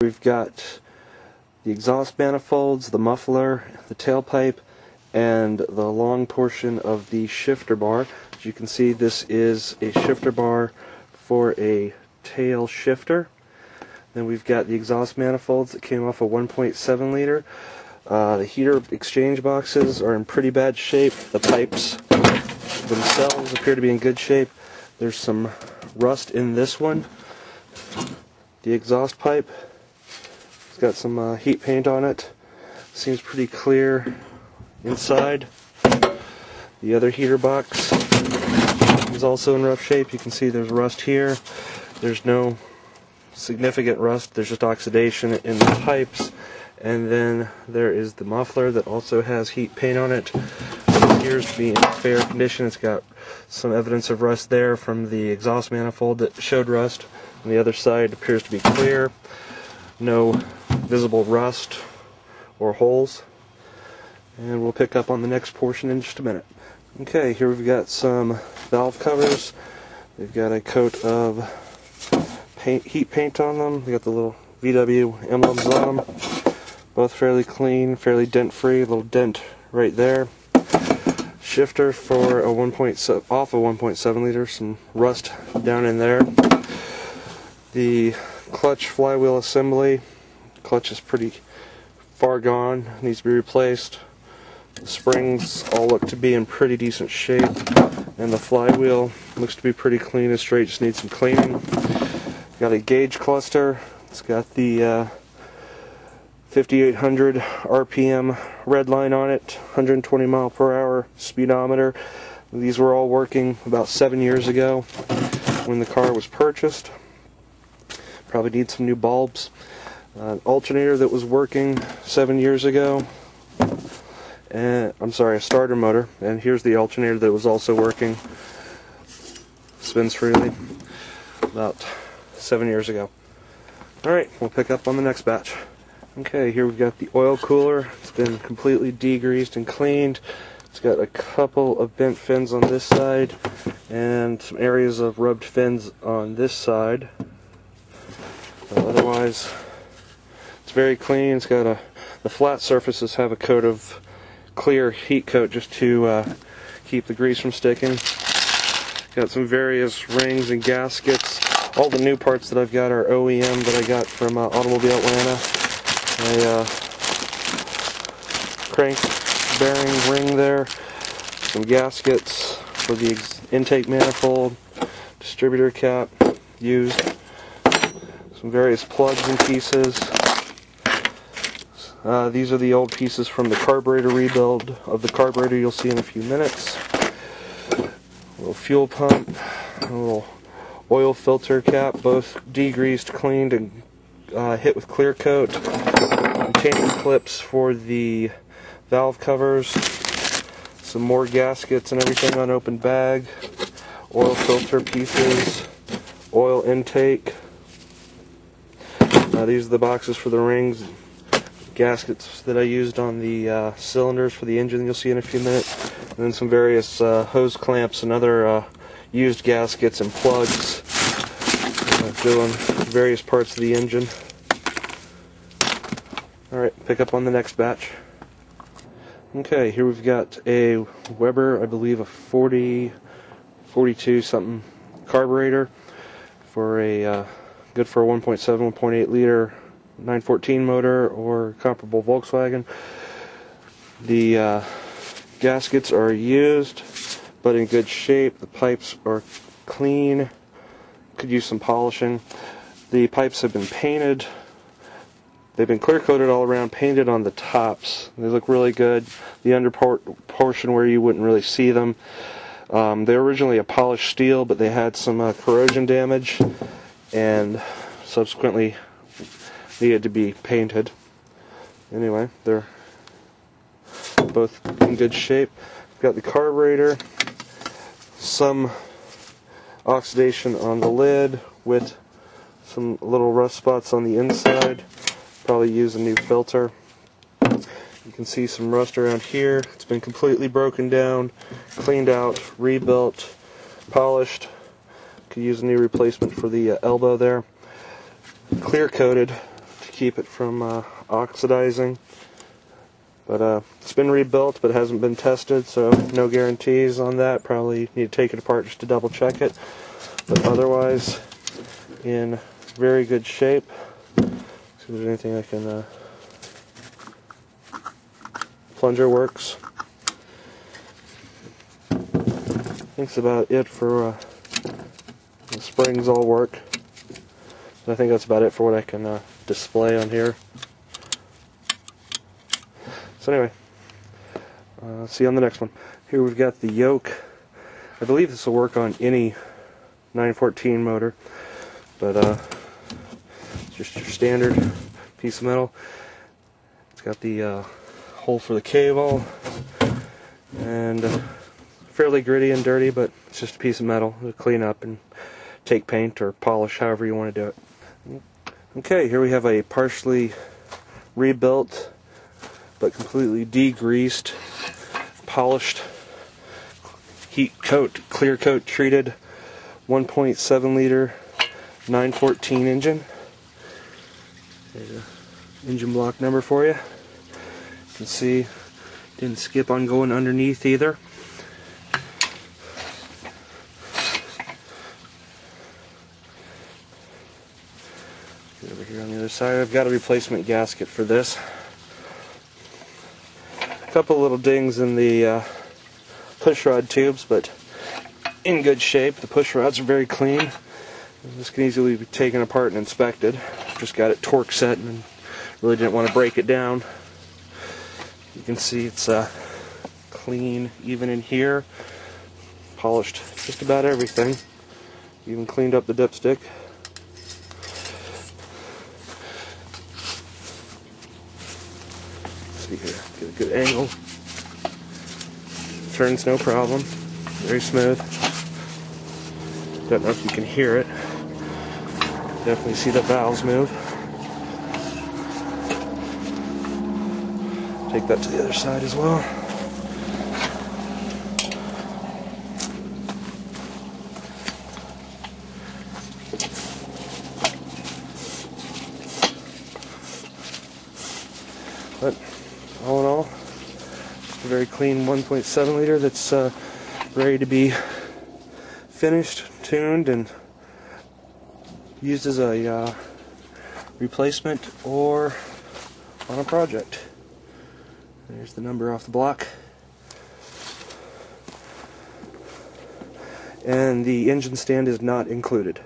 We've got the exhaust manifolds, the muffler, the tailpipe, and the long portion of the shifter bar. As you can see, this is a shifter bar for a tail shifter. Then we've got the exhaust manifolds that came off a 1.7 liter. The heater exchange boxes are in pretty bad shape. The pipes themselves appear to be in good shape. There's some rust in this one. The exhaust pipe, it's got some heat paint on it. Seems pretty clear inside. The other heater box is also in rough shape. You can see there's rust here. There's no significant rust, there's just oxidation in the pipes. And then there is the muffler that also has heat paint on it. It appears to be in fair condition. It's got some evidence of rust there from the exhaust manifold that showed rust. On the other side appears to be clear. No visible rust or holes. And we'll pick up on the next portion in just a minute. Okay, here we've got some valve covers. They've got a coat of heat paint on them. They got the little VW emblems on them. Both fairly clean, fairly dent-free. A little dent right there. Shifter for a off a 1.7 liter. Some rust down in there. The clutch flywheel assembly. Clutch is pretty far gone. Needs to be replaced. The springs all look to be in pretty decent shape, and the flywheel looks to be pretty clean and straight. Just needs some cleaning. Got a gauge cluster. It's got the 5800 RPM red line on it, 120 mile per hour speedometer. These were all working about 7 years ago when the car was purchased. Probably need some new bulbs. Alternator that was working 7 years ago. And I'm sorry, a starter motor. And here's the alternator that was also working. Spins freely. About 7 years ago. Alright, we'll pick up on the next batch. Okay, here we've got the oil cooler. It's been completely degreased and cleaned. It's got a couple of bent fins on this side and some areas of rubbed fins on this side. But otherwise, it's very clean. It's got the flat surfaces have a coat of clear heat coat just to keep the grease from sticking. Got some various rings and gaskets. All the new parts that I've got are OEM that I got from Automobile Atlanta. A crank bearing ring there, some gaskets for the intake manifold, distributor cap used, some various plugs and pieces. These are the old pieces from the carburetor rebuild of the carburetor you'll see in a few minutes. A little fuel pump, a little oil filter cap, both degreased, cleaned, and hit with clear coat. Containing clips for the valve covers. Some more gaskets and everything, unopened bag. Oil filter pieces. Oil intake. These are the boxes for the rings. Gaskets that I used on the cylinders for the engine you'll see in a few minutes. And then some various hose clamps and other used gaskets and plugs. Doing various parts of the engine. Alright, pick up on the next batch. Okay, here we've got a Weber, I believe a 42 something carburetor for a good for a 1.7, 1.8 liter 914 motor or comparable Volkswagen. The gaskets are used but in good shape. The pipes are clean. Could use some polishing. The pipes have been painted. They've been clear coated all around, painted on the tops. They look really good. The under portion where you wouldn't really see them. They're originally a polished steel, but they had some corrosion damage and subsequently needed to be painted. Anyway, they're both in good shape. We've got the carburetor, some oxidation on the lid with some little rust spots on the inside. Probably use a new filter. You can see some rust around here. It's been completely broken down, cleaned out, rebuilt, polished. Could use a new replacement for the elbow there. Clear coated to keep it from oxidizing. But it's been rebuilt, but hasn't been tested, so no guarantees on that. Probably need to take it apart just to double check it. But otherwise, in very good shape. See if there's anything I can... plunger works. I think that's about it for the springs all work. I think that's about it for what I can display on here. So anyway, see you on the next one. Here we've got the yoke. I believe this will work on any 914 motor, but it's just your standard piece of metal. It's got the hole for the cable, and fairly gritty and dirty, but it's just a piece of metal to clean up and take paint or polish, however you want to do it. Okay, here we have a partially rebuilt but completely degreased, polished, heat coat, clear coat treated 1.7 liter 914 engine. There's an engine block number for you. You can see didn't skip on going underneath either. Get over here on the other side. I've got a replacement gasket for this. A couple little dings in the pushrod tubes, but in good shape. The push rods are very clean. This can easily be taken apart and inspected. Just got it torque set and really didn't want to break it down. You can see it's clean even in here. Polished just about everything. Even cleaned up the dipstick. Let's see here, get a good angle. Turns no problem. Very smooth. Don't know if you can hear it. Definitely see the valves move. Take that to the other side as well. But all in all, a very clean 1.7 liter that's ready to be finished, tuned, and used as a replacement or on a project. There's the number off the block. And the engine stand is not included.